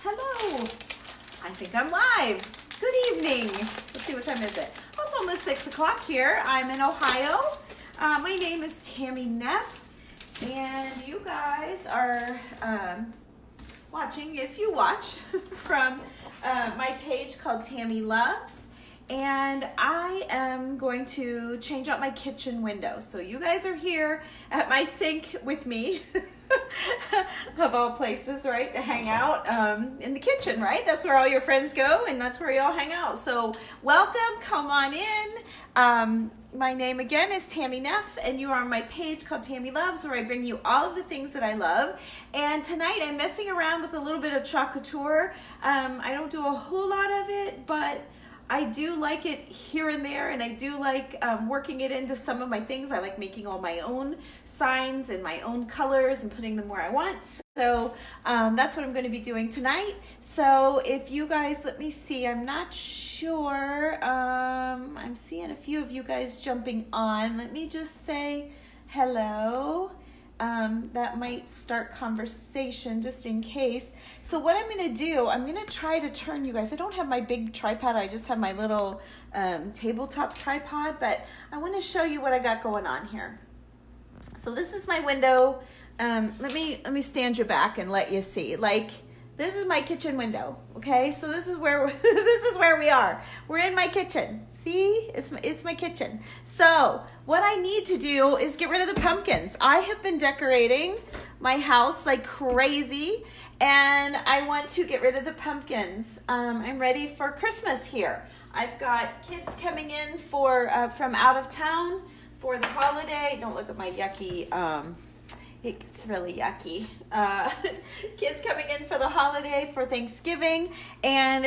Hello. I think I'm live. Good evening. Let's see, what time is it? Oh, it's almost 6 o'clock here. I'm in Ohio. My name is Tammy Neff, and you guys are watching, if you watch, from my page called Tammy Loves. And I am going to change out my kitchen window. So you guys are here at my sink with me. Of all places, right, to hang out in the kitchen, right? That's where all your friends go, and that's where you all hang out. So welcome, come on in. My name again is Tammy Neff, and you are on my page called Tammy Loves, where I bring you all of the things that I love. And tonight I'm messing around with a little bit of Chalk Couture. I don't do a whole lot of it, but I do like it here and there, and I do like working it into some of my things. I like making all my own signs and my own colors and putting them where I want. So that's what I'm going to be doing tonight. So if you guys, let me see, I'm not sure. I'm seeing a few of you guys jumping on. Let me just say hello. That might start conversation just in case. So what I'm going to do, I'm going to try to turn you guys. I don't have my big tripod. I just have my little tabletop tripod, but I want to show you what I got going on here. So this is my window. Let me stand you back and let you see. Like, this is my kitchen window. Okay, so this is where we are. We're in my kitchen. See, it's my kitchen. So what I need to do is get rid of the pumpkins. I have been decorating my house like crazy, and I want to get rid of the pumpkins. I'm ready for Christmas here. I've got kids coming in from out of town for the holiday. Don't look at my yucky. It's really yucky. Kids coming in for the holiday, for Thanksgiving, and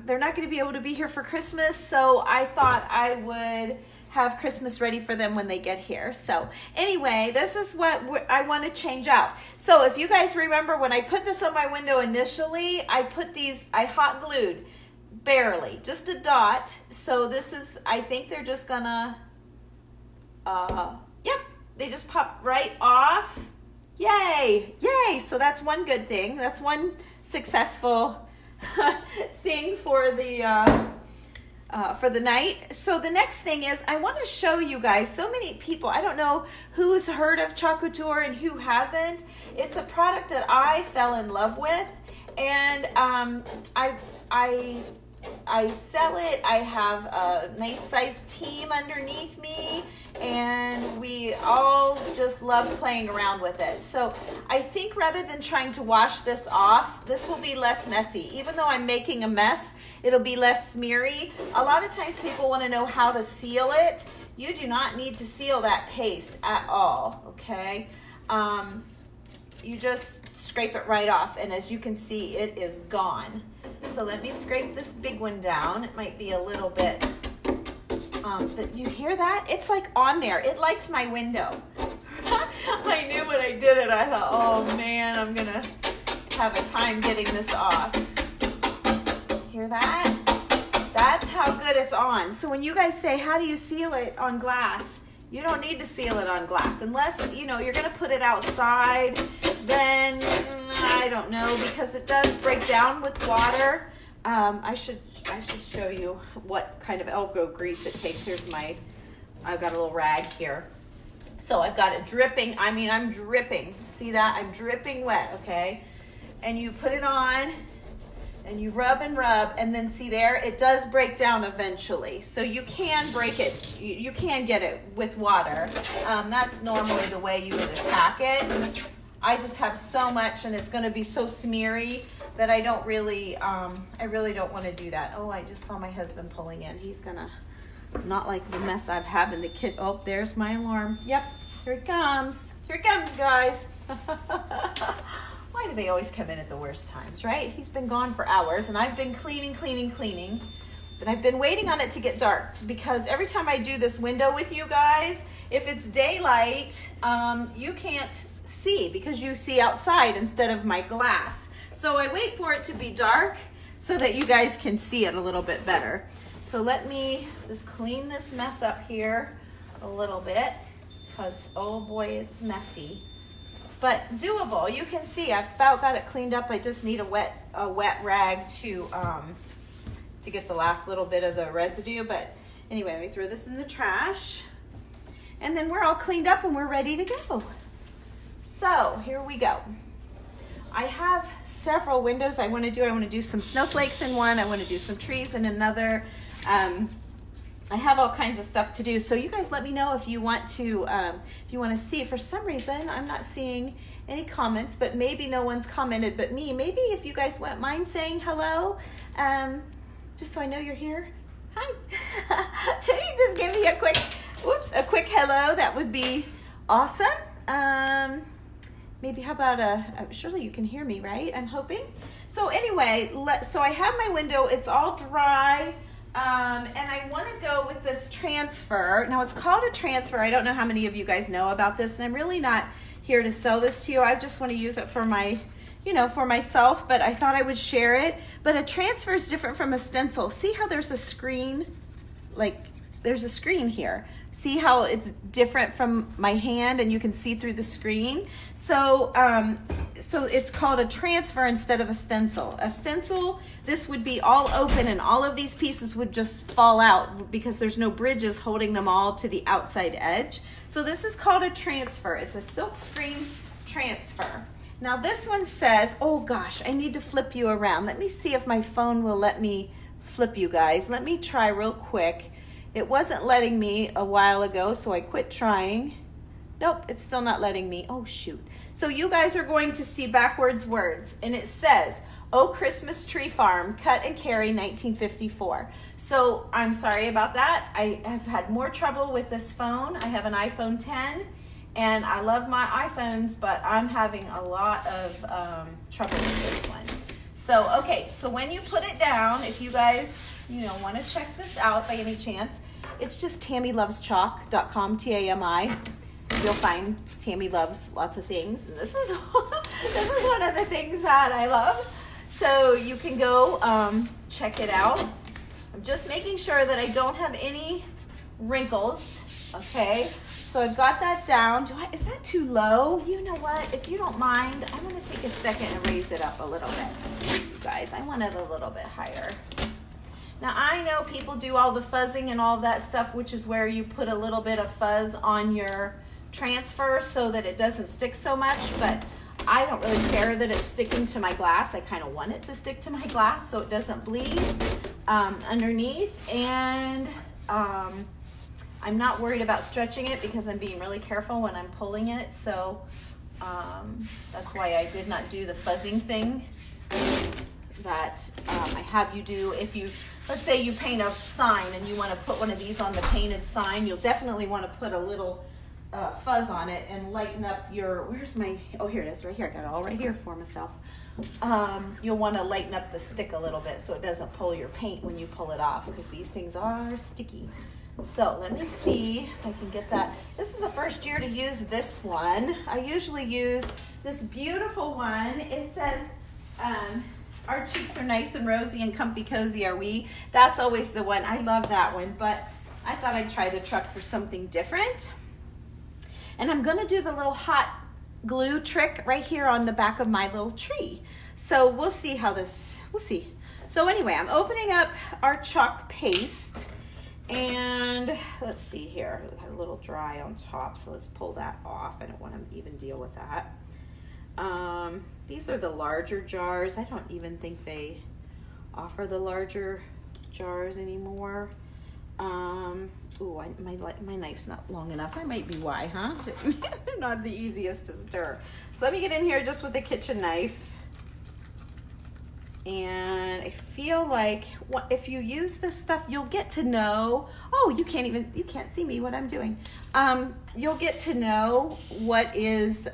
they're not going to be able to be here for Christmas, so I thought I would have Christmas ready for them when they get here. So anyway, this is what I want to change out. So if you guys remember, when I put this on my window initially, I hot glued, barely, just a dot. So this is, I think they're just gonna, yep. They just pop right off. Yay, yay. So that's one good thing. That's one successful thing for the night. So the next thing is, I want to show you guys, so many people, I don't know who's heard of Chalk Couture and who hasn't. It's a product that I fell in love with, and I sell it. I have a nice sized team underneath me, and we all just love playing around with it. So I think rather than trying to wash this off, this will be less messy. Even though I'm making a mess, it'll be less smeary. A lot of times people want to know how to seal it. You do not need to seal that paste at all, okay? You just scrape it right off, and as you can see, it is gone. So let me scrape this big one down. It might be a little bit, but you hear that? It's like on there. It likes my window. I knew when I did it, I thought, oh man, I'm gonna have a time getting this off. Hear that? That's how good it's on. So when you guys say, how do you seal it on glass? You don't need to seal it on glass unless, you know, you're gonna put it outside. Then I don't know, because it does break down with water. I should show you what kind of elbow grease it takes. I've got a little rag here. So I've got it dripping. I mean, I'm dripping. See that? I'm dripping wet, okay? And you put it on, and you rub and rub, and then see there, it does break down eventually. So you can break it, you can get it with water. That's normally the way you would attack it. I just have so much, and it's gonna be so smeary that I don't really, I really don't wanna do that. Oh, I just saw my husband pulling in. He's gonna not like the mess I've had in the kitchen. Oh, there's my alarm. Yep, here it comes. Here it comes, guys. Why do they always come in at the worst times, right? He's been gone for hours, and I've been cleaning. But I've been waiting on it to get dark, because every time I do this window with you guys, if it's daylight, you can't see, because you see outside instead of my glass. So I wait for it to be dark so that you guys can see it a little bit better. So let me just clean this mess up here a little bit, because oh boy, it's messy. but doable. You can see I've about got it cleaned up. I just need a wet rag to get the last little bit of the residue. But anyway, let me throw this in the trash. And then we're all cleaned up and we're ready to go. So here we go. I have several windows I want to do. I want to do some snowflakes in one. I want to do some trees in another. I have all kinds of stuff to do. So you guys let me know if you want to see. For some reason, I'm not seeing any comments, but maybe no one's commented but me. Maybe if you guys wouldn't mind saying hello, just so I know you're here. Hi. Just give me a quick hello. That would be awesome. Maybe how about surely you can hear me, right? I'm hoping. So anyway, so I have my window. It's all dry. And I want to go with this transfer. Now it's called a transfer. I don't know how many of you guys know about this, and I'm really not here to sell this to you. I just want to use it for my, for myself, but I thought I would share it. But a transfer is different from a stencil. See how there's a screen? Like there's a screen here. See how it's different from my hand and you can see through the screen? So, so it's called a transfer instead of a stencil. A stencil, this would be all open and all of these pieces would just fall out because there's no bridges holding them all to the outside edge. So this is called a transfer. It's a silk screen transfer. Now this one says, oh gosh, I need to flip you around. Let me see if my phone will let me flip you guys. Let me try real quick. It wasn't letting me a while ago, so I quit trying. Nope, it's still not letting me. Oh, shoot. So you guys are going to see backwards words, and it says, Oh Christmas Tree Farm, cut and carry, 1954. So I'm sorry about that. I have had more trouble with this phone. I have an iPhone 10, and I love my iPhones, but I'm having a lot of trouble with this one. So, okay, so when you put it down, if you guys want to check this out by any chance, it's just TammyLovesChalk.com, T-A-M-I. You'll find Tammy loves lots of things, and this is one of the things that I love. So you can go check it out. I'm just making sure that I don't have any wrinkles. Okay, so I've got that down. Is that too low? You know what? If you don't mind, I'm going to take a second and raise it up a little bit. You guys, I want it a little bit higher. Now I know people do all the fuzzing and all that stuff, which is where you put a little bit of fuzz on your transfer so that it doesn't stick so much, but I don't really care that it's sticking to my glass. I kind of want it to stick to my glass so it doesn't bleed underneath, and I'm not worried about stretching it because I'm being really careful when I'm pulling it, so that's why I did not do the fuzzing thing that I have you do. If you, let's say you paint a sign and you want to put one of these on the painted sign, you'll definitely want to put a little fuzz on it and lighten up your, where's my, oh here it is, right here, I got it all right here for myself. You'll want to lighten up the stick a little bit so it doesn't pull your paint when you pull it off, because these things are sticky. So let me see if I can get that. This is the first year to use this one. I usually use this beautiful one. It says, our cheeks are nice and rosy and comfy cozy are we. That's always the one. I love that one, but I thought I'd try the truck for something different. And I'm gonna do the little hot glue trick right here on the back of my little tree. So we'll see how this, we'll see. So anyway, I'm opening up our chalk paste, and let's see here. We got a little dry on top, so let's pull that off. I don't want to even deal with that. These are the larger jars. I don't even think they offer the larger jars anymore. Ooh, my knife's not long enough. I might be why, huh? They're not the easiest to stir. So let me get in here just with the kitchen knife. And I feel like if you use this stuff, you'll get to know, oh, you can't see me what I'm doing. You'll get to know what is,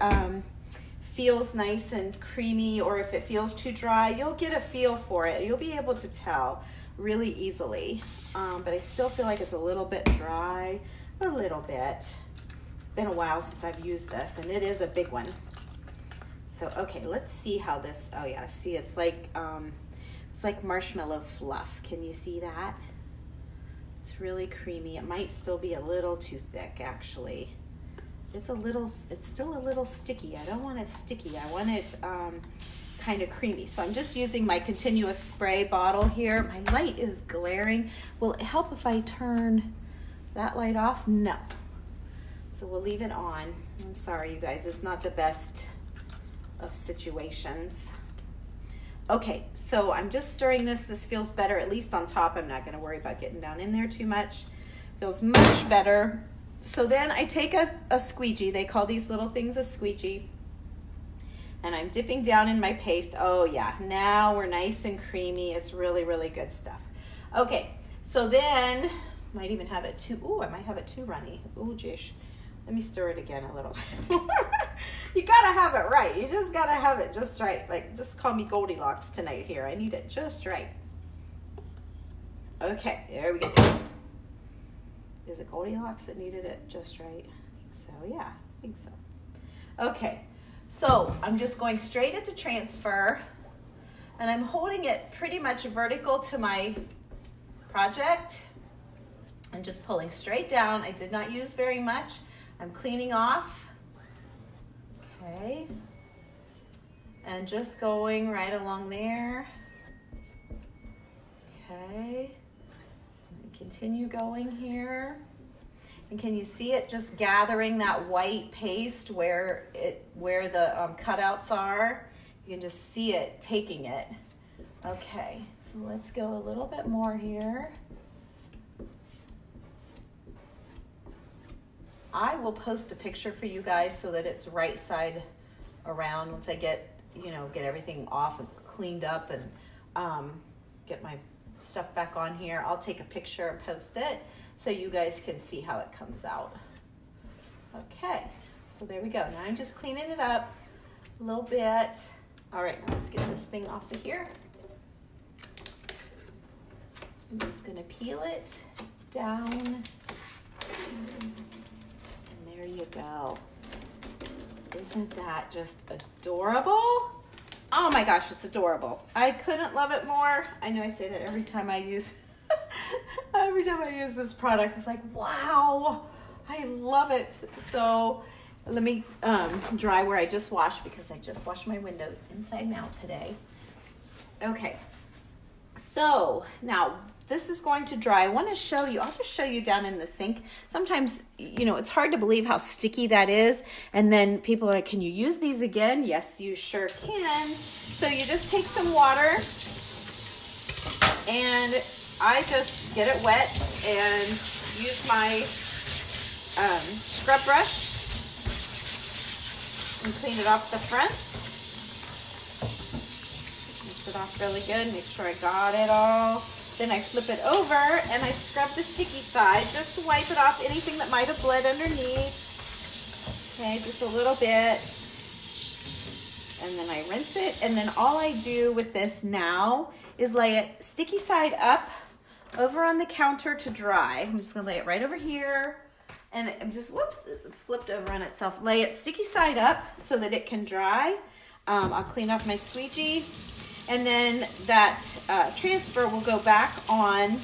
feels nice and creamy, or if it feels too dry, you'll get a feel for it. You'll be able to tell really easily. But I still feel like it's a little bit dry, a little bit. It's been a while since I've used this, and it is a big one. So, okay, let's see how this, oh yeah, see, it's like marshmallow fluff. Can you see that? It's really creamy. It might still be a little too thick, actually. it's still a little sticky. I don't want it sticky. I want it kind of creamy. So I'm just using my continuous spray bottle here. My light is glaring. Will it help if I turn that light off? No. So we'll leave it on. I'm sorry, you guys, it's not the best of situations. Okay, so I'm just stirring this. This feels better, at least on top. I'm not gonna worry about getting down in there too much. Feels much better. So then I take a squeegee. They call these little things a squeegee. And I'm dipping down in my paste. Oh yeah, now we're nice and creamy. It's really, really good stuff. Okay, so then, might even have it too, ooh, I might have it too runny. Ooh, geez. Let me stir it again a little bit. You gotta have it right. You just gotta have it just right. Like, just call me Goldilocks tonight here. I need it just right. Okay, there we go. Is it Goldilocks that needed it just right? I think so, yeah, I think so. Okay, so I'm just going straight into transfer, and I'm holding it pretty much vertical to my project and just pulling straight down. I did not use very much. I'm cleaning off, okay, and just going right along there, okay, and continue going here, and can you see it just gathering that white paste where the cutouts are? You can just see it taking it. Okay, so let's go a little bit more here. I will post a picture for you guys so that it's right side around once I get everything off and cleaned up and get my stuff back on here. I'll take a picture and post it so you guys can see how it comes out. Okay, so there we go. Now I'm just cleaning it up a little bit. All right, now let's get this thing off of here. I'm just gonna peel it down. There you go. Isn't that just adorable? Oh my gosh, it's adorable. I couldn't love it more. I know I say that every time I use this product. It's like, wow, I love it. So let me dry where I just washed, because I just washed my windows inside and out today. Okay, so now this is going to dry. I want to show you, I'll just show you down in the sink. Sometimes, it's hard to believe how sticky that is. And then people are like, can you use these again? Yes, you sure can. So you just take some water, and I just get it wet and use my scrub brush and clean it off the fronts. Rinse it off really good, make sure I got it all. Then I flip it over and I scrub the sticky side just to wipe it off anything that might have bled underneath. Okay, just a little bit. And then I rinse it. And then all I do with this now is lay it sticky side up over on the counter to dry. I'm just gonna lay it right over here. And I'm just, whoops, it flipped over on itself. Lay it sticky side up so that it can dry. I'll clean off my squeegee. And then that transfer will go back on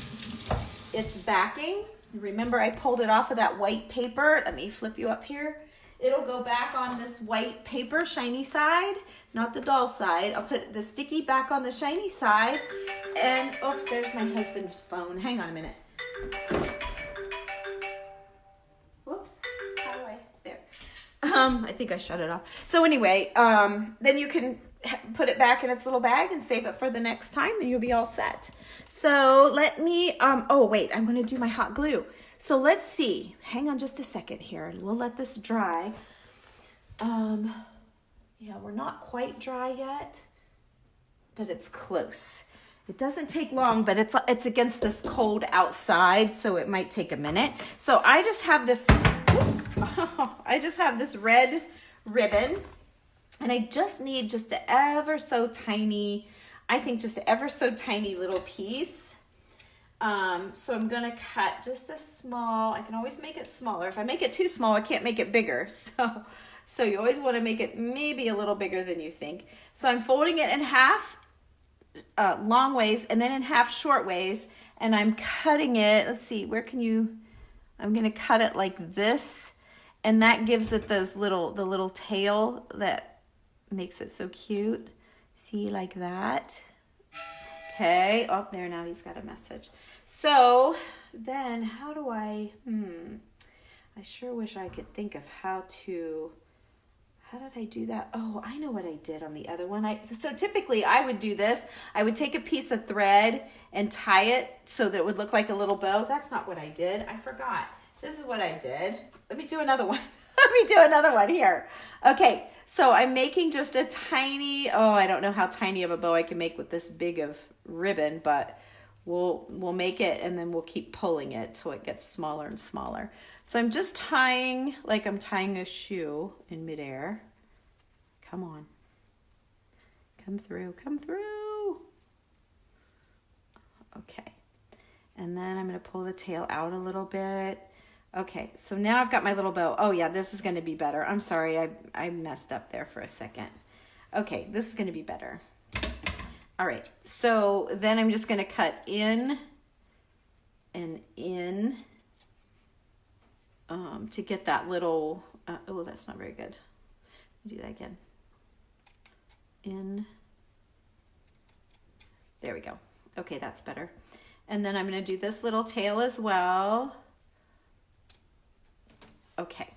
its backing. Remember, I pulled it off of that white paper. Let me flip you up here. It'll go back on this white paper, shiny side, not the dull side. I'll put the sticky back on the shiny side. And, oops, there's my husband's phone. Hang on a minute. Whoops, how do I, there. I think I shut it off. So anyway, then you can put it back in its little bag and save it for the next time, and you'll be all set. So let me, oh wait, I'm gonna do my hot glue. So let's see, hang on just a second here. We'll let this dry. Yeah, we're not quite dry yet, but it's close. It doesn't take long, but it's against this cold outside, so it might take a minute. So I just have this, oops, I just have this red ribbon. And I just need just an ever so tiny, I think just an ever so tiny little piece. So I'm gonna cut just a small, I can always make it smaller. If I make it too small, I can't make it bigger. So you always wanna make it maybe a little bigger than you think. So I'm folding it in half long ways and then in half short ways. And I'm cutting it, let's see, where can you, I'm gonna cut it like this. And that gives it the little tail that makes it so cute. See, like that. Okay, oh, there, now he's got a message. So then how do I sure wish I could think of how did I do that? Oh, I know what I did on the other one. So typically I would do this. I would take a piece of thread and tie it so that it would look like a little bow. That's not what I did. I forgot. This is what I did. Let me do another one. Let me do another one here. Okay, so I'm making just a tiny, I don't know how tiny of a bow I can make with this big of ribbon, but we'll make it and then we'll keep pulling it till it gets smaller and smaller. So I'm just tying like I'm tying a shoe in midair. Come on. Come through, come through. Okay. And then I'm going to pull the tail out a little bit. Okay, so now I've got my little bow. Oh yeah, this is going to be better. I'm sorry, I messed up there for a second. Okay, this is going to be better. All right, so then I'm just going to cut in and in to get that little, oh, that's not very good. Do that again. In. There we go. Okay, that's better. And then I'm going to do this little tail as well. Okay.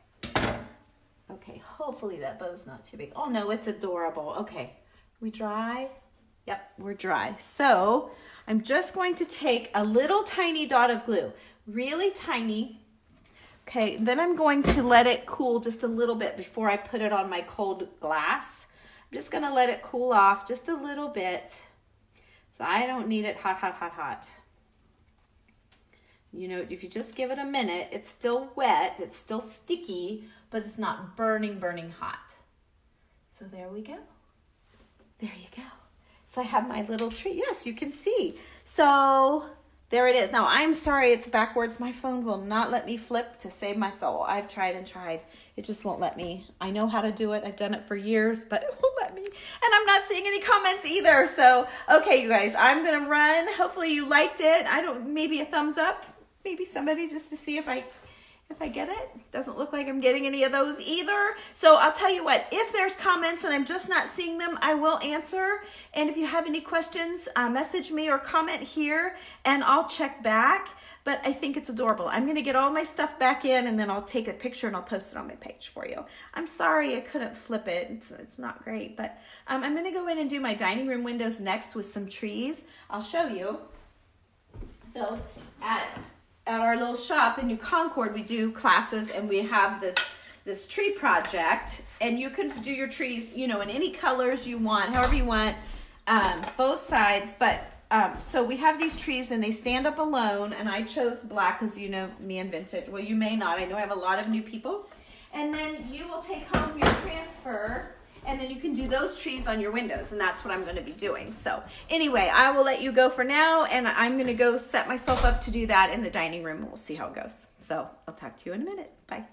Okay, hopefully that bow's not too big. Oh no, it's adorable. Okay, we dry? Yep, we're dry. So I'm just going to take a little tiny dot of glue, really tiny. Okay, then I'm going to let it cool just a little bit before I put it on my cold glass. I'm just gonna let it cool off just a little bit. So I don't need it hot, hot, hot, hot. You know, if you just give it a minute, it's still wet, it's still sticky, but it's not burning, burning hot. So there we go. There you go. So I have my little tree. Yes, you can see. So there it is. Now, I'm sorry it's backwards. My phone will not let me flip to save my soul. I've tried and tried. It just won't let me. I know how to do it. I've done it for years, but it won't let me. And I'm not seeing any comments either. So, okay, you guys, I'm going to run. Hopefully you liked it. Maybe a thumbs up. Maybe somebody just to see if I get it. Doesn't look like I'm getting any of those either. So I'll tell you what, if there's comments and I'm just not seeing them, I will answer. And if you have any questions, message me or comment here and I'll check back. But I think it's adorable. I'm gonna get all my stuff back in and then I'll take a picture and I'll post it on my page for you. I'm sorry I couldn't flip it. It's not great, but I'm gonna go in and do my dining room windows next with some trees. I'll show you. So at our little shop in New Concord, we do classes and we have this tree project, and you can do your trees, you know, in any colors you want, however you want, both sides. But so we have these trees and they stand up alone, and I chose black because you know me and vintage. Well, you may not. I know I have a lot of new people. And then you will take home your transfer, and then you can do those trees on your windows, and that's what I'm going to be doing. So anyway, I will let you go for now, and I'm going to go set myself up to do that in the dining room, and we'll see how it goes. So I'll talk to you in a minute. Bye.